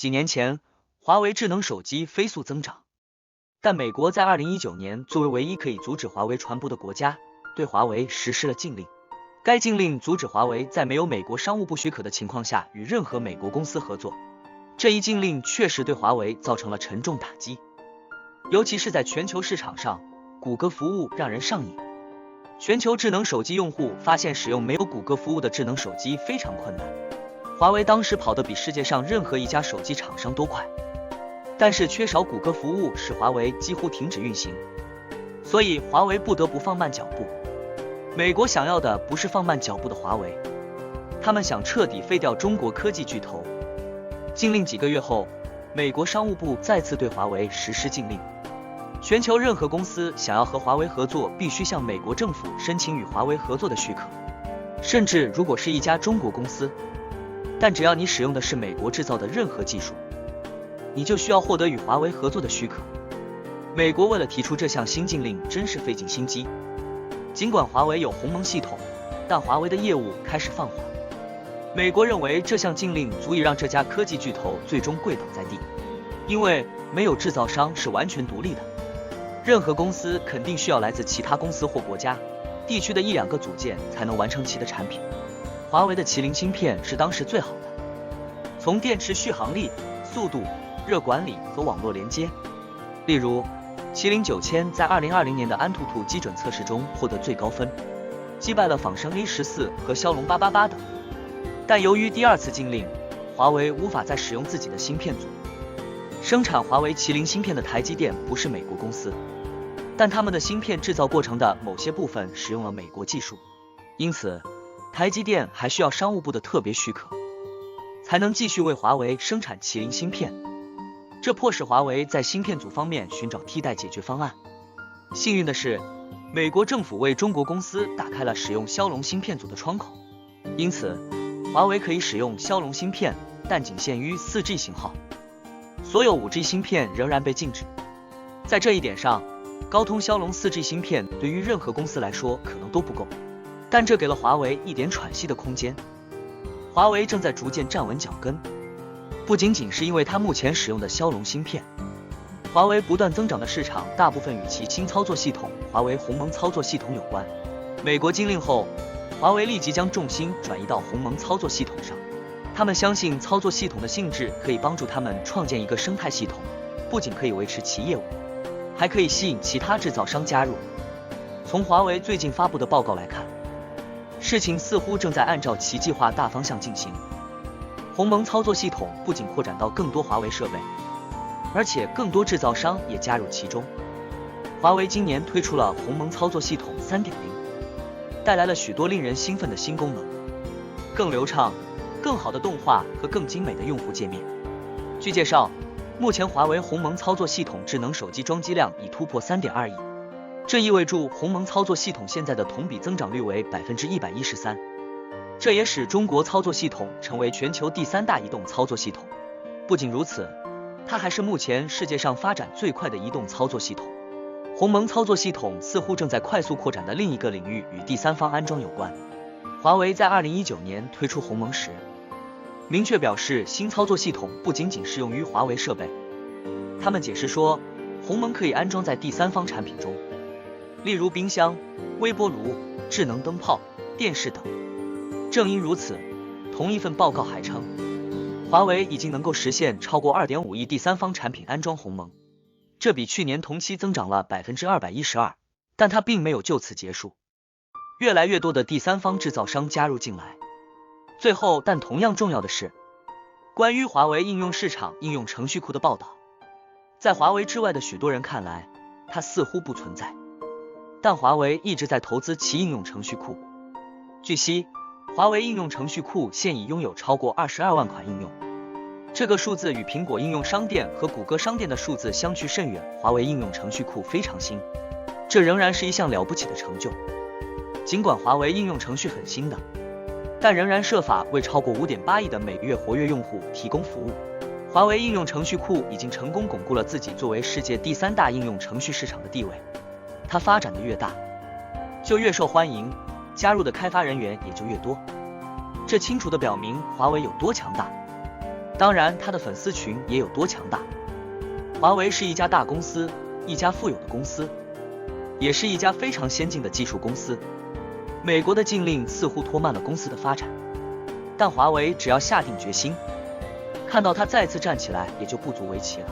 几年前，华为智能手机飞速增长，但美国在2019年作为唯一可以阻止华为传播的国家，对华为实施了禁令。该禁令阻止华为在没有美国商务部许可的情况下与任何美国公司合作。这一禁令确实对华为造成了沉重打击，尤其是在全球市场上，谷歌服务让人上瘾。全球智能手机用户发现使用没有谷歌服务的智能手机非常困难。华为当时跑得比世界上任何一家手机厂商都快，但是缺少谷歌服务使华为几乎停止运行，所以华为不得不放慢脚步。美国想要的不是放慢脚步的华为，他们想彻底废掉中国科技巨头。禁令几个月后，美国商务部再次对华为实施禁令。全球任何公司想要和华为合作，必须向美国政府申请与华为合作的许可，甚至如果是一家中国公司，但只要你使用的是美国制造的任何技术，你就需要获得与华为合作的许可。美国为了提出这项新禁令，真是费尽心机。尽管华为有鸿蒙系统，但华为的业务开始放缓。美国认为这项禁令足以让这家科技巨头最终跪倒在地，因为没有制造商是完全独立的，任何公司肯定需要来自其他公司或国家、地区的1-2个组件才能完成其的产品。华为的麒麟芯片是当时最好的，从电池续航力、速度、热管理和网络连接。例如，麒麟9000在2020年的安兔兔基准测试中获得最高分，击败了仿生 A14和骁龙888等。但由于第二次禁令，华为无法再使用自己的芯片组。生产华为麒麟芯片的台积电不是美国公司，但他们的芯片制造过程的某些部分使用了美国技术，因此台积电还需要商务部的特别许可，才能继续为华为生产麒麟芯片。这迫使华为在芯片组方面寻找替代解决方案。幸运的是，美国政府为中国公司打开了使用骁龙芯片组的窗口，因此华为可以使用骁龙芯片，但仅限于 4G 型号，所有 5G 芯片仍然被禁止。在这一点上，高通骁龙 4G 芯片对于任何公司来说可能都不够，但这给了华为一点喘息的空间。华为正在逐渐站稳脚跟，不仅仅是因为它目前使用的骁龙芯片，华为不断增长的市场大部分与其新操作系统华为鸿蒙操作系统有关。美国禁令后，华为立即将重心转移到鸿蒙操作系统上。他们相信操作系统的性质可以帮助他们创建一个生态系统，不仅可以维持其业务，还可以吸引其他制造商加入。从华为最近发布的报告来看，事情似乎正在按照其计划大方向进行。鸿蒙操作系统不仅扩展到更多华为设备，而且更多制造商也加入其中。华为今年推出了鸿蒙操作系统 3.0， 带来了许多令人兴奋的新功能，更流畅、更好的动画和更精美的用户界面。据介绍，目前华为鸿蒙操作系统智能手机装机量已突破 3.2 亿，这意味着鸿蒙操作系统现在的同比增长率为 113%。这也使中国操作系统成为全球第3大移动操作系统。不仅如此，它还是目前世界上发展最快的移动操作系统。鸿蒙操作系统似乎正在快速扩展的另一个领域与第三方安装有关。华为在2019年推出鸿蒙时，明确表示新操作系统不仅仅适用于华为设备。他们解释说，鸿蒙可以安装在第三方产品中，例如冰箱、微波炉、智能灯泡、电视等。正因如此，同一份报告还称，华为已经能够实现超过 2.5 亿第三方产品安装鸿蒙，这比去年同期增长了 212%。但它并没有就此结束，越来越多的第三方制造商加入进来。最后，但同样重要的是，关于华为应用市场应用程序库的报道，在华为之外的许多人看来，它似乎不存在，但华为一直在投资其应用程序库。据悉，华为应用程序库现已拥有超过22万款应用，这个数字与苹果应用商店和谷歌商店的数字相去甚远。华为应用程序库非常新，这仍然是一项了不起的成就。尽管华为应用程序很新的，但仍然设法为超过 5.8 亿的每月活跃用户提供服务。华为应用程序库已经成功巩固了自己作为世界第3大应用程序市场的地位。它发展的越大，就越受欢迎，加入的开发人员也就越多，这清楚地表明华为有多强大。当然，他的粉丝群也有多强大。华为是一家大公司，一家富有的公司，也是一家非常先进的技术公司。美国的禁令似乎拖慢了公司的发展，但华为只要下定决心，看到它再次站起来，也就不足为奇了。